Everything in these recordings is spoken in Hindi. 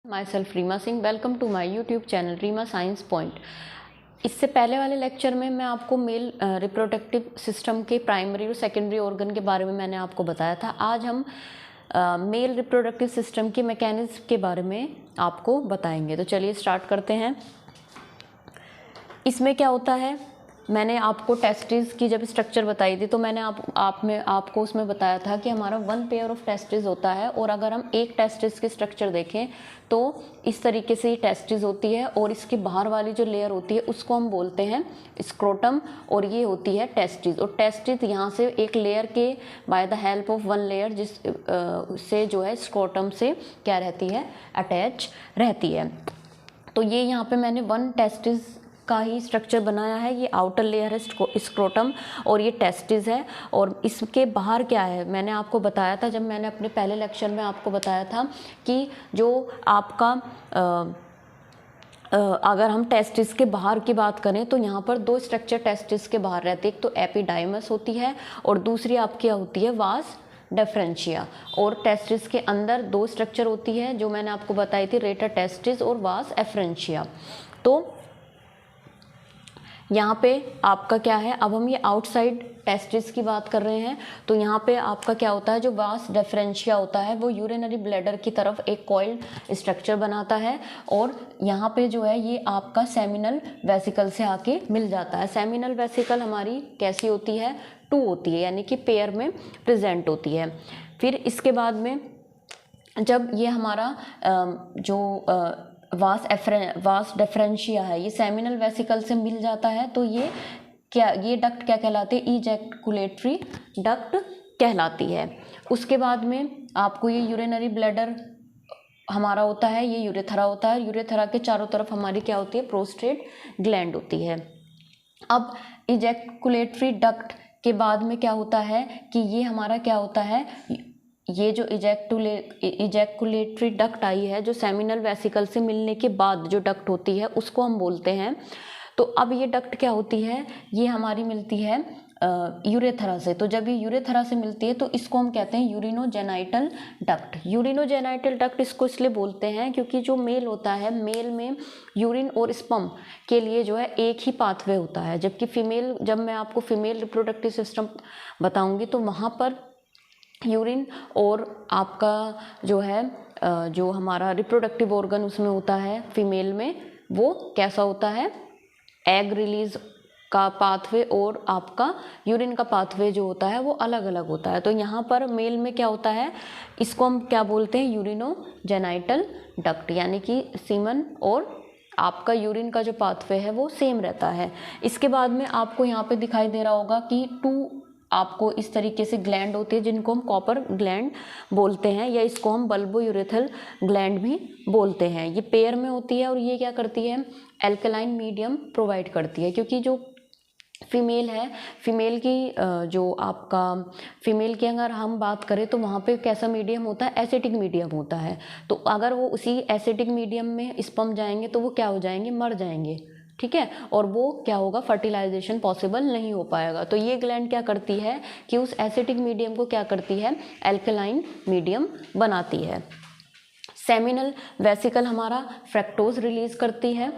My self Reema Singh, welcome to my YouTube channel Reema science point. इससे पहले वाले लेक्चर में मैं आपको मेल रिप्रोडक्टिव सिस्टम के प्राइमरी और सेकेंडरी ऑर्गन के बारे में मैंने आपको बताया था। आज हम मेल रिप्रोडक्टिव सिस्टम के मैकेनिज्म के बारे में आपको बताएंगे। तो चलिए स्टार्ट करते हैं। इसमें क्या होता है, मैंने आपको टेस्टिस की जब स्ट्रक्चर बताई थी तो मैंने आपको उसमें बताया था कि हमारा 1 पेयर ऑफ टेस्टिस होता है, और अगर हम एक टेस्टिस की स्ट्रक्चर देखें तो इस तरीके से ये टेस्टिस होती है, और इसकी बाहर वाली जो लेयर होती है उसको हम बोलते हैं स्क्रोटम, और ये होती है टेस्टिस। और टेस्टिस यहाँ से एक लेयर के by the help of 1 layer जिस से जो है स्क्रोटम से क्या रहती है, अटैच रहती है। तो ये यहाँ पे मैंने 1 टेस्टिस का ही स्ट्रक्चर बनाया है। ये आउटर लेयर है स्क्रोटम और ये टेस्टिस है, और इसके बाहर क्या है मैंने आपको बताया था, जब मैंने अपने पहले लेक्चर में आपको बताया था कि जो आपका अगर हम टेस्टिस के बाहर की बात करें तो यहाँ पर 2 स्ट्रक्चर टेस्टिस के बाहर रहते हैं। एक तो एपिडाइमस होती है और दूसरी आपकी क्या होती है, वास डिफरेंशिया। और टेस्टिस के अंदर 2 स्ट्रक्चर होती है जो मैंने आपको बताई थी, रेटर टेस्टिस और वास एफरेंशिया। तो यहाँ पे आपका क्या है, अब हम ये आउटसाइड टेस्टिस की बात कर रहे हैं। तो यहाँ पे आपका क्या होता है, जो वास डिफरेंशिया होता है वो यूरिनरी ब्लैडर की तरफ एक कॉइल्ड स्ट्रक्चर बनाता है, और यहाँ पे जो है ये आपका सेमिनल वेसिकल से आके मिल जाता है। सेमिनल वेसिकल हमारी कैसी होती है, 2 होती है, यानी कि पेयर में प्रेजेंट होती है। फिर इसके बाद में जब ये हमारा वास डिफरेंशिया है, ये सेमिनल वेसिकल से मिल जाता है, तो ये डक्ट क्या कहलाते हैं, इजैकुलेटरी डक्ट कहलाती है। उसके बाद में आपको ये यूरिनरी ब्लैडर हमारा होता है, ये यूरेथरा होता है। यूरेथरा के चारों तरफ हमारी क्या होती है, प्रोस्टेट ग्लैंड होती है। अब इजैकुलेटरी डक्ट के बाद में क्या होता है कि ये हमारा क्या होता है, ये जो इजैकुलेटरी डक्ट आई है, जो सेमिनल वेसिकल से मिलने के बाद जो डक्ट होती है उसको हम बोलते हैं। तो अब ये डक्ट क्या होती है, ये हमारी मिलती है यूरेथरा से। तो जब ये यूरेथरा से मिलती है तो इसको हम कहते हैं यूरिनोजेनाइटल डक्ट। यूरिनोजेनाइटल डक्ट इसको इसलिए बोलते हैं क्योंकि जो मेल होता है, मेल में यूरिन और स्पर्म के लिए जो है एक ही पाथवे होता है, जबकि फीमेल, जब मैं आपको फीमेल रिप्रोडक्टिव सिस्टम बताऊंगी तो वहाँ पर यूरिन और आपका जो है जो हमारा रिप्रोडक्टिव ऑर्गन उसमें होता है फीमेल में, वो कैसा होता है, एग रिलीज का पाथवे और आपका यूरिन का पाथवे जो होता है वो अलग अलग होता है। तो यहाँ पर मेल में क्या होता है, इसको हम क्या बोलते हैं, यूरिनोजेनाइटल डक्ट, यानी कि सीमन और आपका यूरिन का जो पाथवे है वो सेम रहता है। इसके बाद में आपको यहाँ पे दिखाई दे रहा होगा कि 2 आपको इस तरीके से ग्लैंड होती है जिनको हम कॉपर ग्लैंड बोलते हैं, या इसको हम बल्बोयूरेथल ग्लैंड भी बोलते हैं। ये पेयर में होती है और ये क्या करती है, एल्कलाइन मीडियम प्रोवाइड करती है। क्योंकि जो फीमेल है, फीमेल की जो आपका फीमेल की अगर हम बात करें तो वहाँ पे कैसा मीडियम होता है, एसिडिक मीडियम होता है। तो अगर वो उसी एसिडिक मीडियम में स्पर्म जाएंगे तो वो क्या हो जाएंगे, मर जाएंगे, ठीक है, और वो क्या होगा, फर्टिलाइजेशन पॉसिबल नहीं हो पाएगा। तो ये ग्लैंड क्या करती है कि उस एसिडिक मीडियम को क्या करती है, एल्कलाइन मीडियम बनाती है। सेमिनल वेसिकल हमारा फ्रक्टोज रिलीज करती है।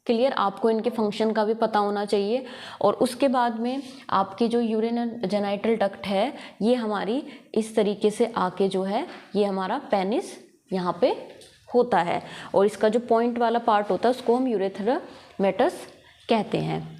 क्लियर, आपको इनके फंक्शन का भी पता होना चाहिए। और उसके बाद में आपकी जो यूरिनोजेनाइटल डक्ट है, ये हमारी इस तरीके से आके जो है ये हमारा पेनिस यहाँ पे होता है, और इसका जो पॉइंट वाला पार्ट होता है उसको हम यूरेथ्रोमेटस कहते हैं।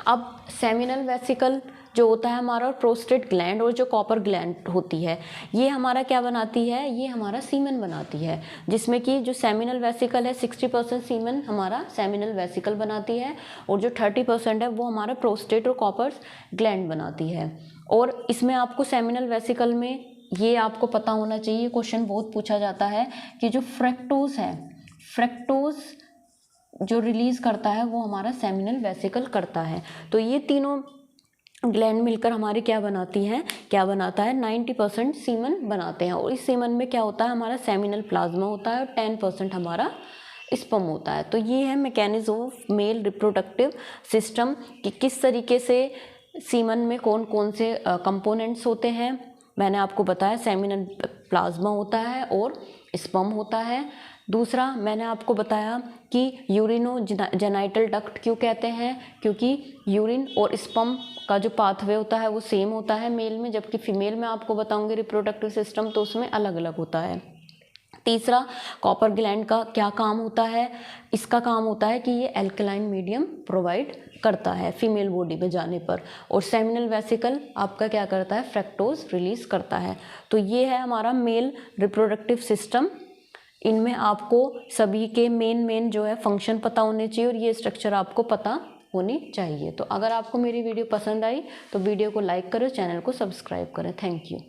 अब सेमिनल वेसिकल जो होता है हमारा, प्रोस्टेट ग्लैंड और जो कॉपर ग्लैंड होती है, ये हमारा क्या बनाती है, ये हमारा सीमन बनाती है, जिसमें कि जो सेमिनल वेसिकल है 60% सीमन हमारा सेमिनल वेसिकल बनाती है, और जो 30% है वो हमारा प्रोस्टेट और कॉपर ग्लैंड बनाती है। और इसमें आपको सेमिनल वेसिकल में ये आपको पता होना चाहिए, क्वेश्चन बहुत पूछा जाता है कि जो फ्रक्टोज है, फ्रक्टोज जो रिलीज करता है वो हमारा सेमिनल वेसिकल करता है। तो ये तीनों ग्लैंड मिलकर हमारी क्या बनाती हैं, क्या बनाता है, 90% सीमन बनाते हैं। और इस सीमन में क्या होता है, हमारा सेमिनल प्लाज्मा होता है और 10% हमारा स्पर्म होता है। तो ये है mechanism of male reproductive system कि किस तरीके से सीमन में कौन कौन से कंपोनेंट्स होते हैं। मैंने आपको बताया सेमिनल प्लाज्मा होता है और स्पर्म होता है। दूसरा मैंने आपको बताया कि यूरिनोजेनाइटल डक्ट क्यों कहते हैं, क्योंकि यूरिन और स्पर्म का जो पाथवे होता है वो सेम होता है मेल में, जबकि फीमेल में आपको बताऊंगी रिप्रोडक्टिव सिस्टम तो उसमें अलग अलग होता है। तीसरा, कॉपर ग्लैंड का क्या काम होता है, इसका काम होता है कि ये एल्कलाइन मीडियम प्रोवाइड करता है फीमेल बॉडी में जाने पर। और सेमिनल वेसिकल आपका क्या करता है, फ्रक्टोज रिलीज करता है। तो ये है हमारा मेल रिप्रोडक्टिव सिस्टम। इनमें आपको सभी के मेन जो है फंक्शन पता होने चाहिए और ये स्ट्रक्चर आपको पता होनी चाहिए। तो अगर आपको मेरी वीडियो पसंद आई तो वीडियो को लाइक करो, चैनल को सब्सक्राइब करें। Thank you.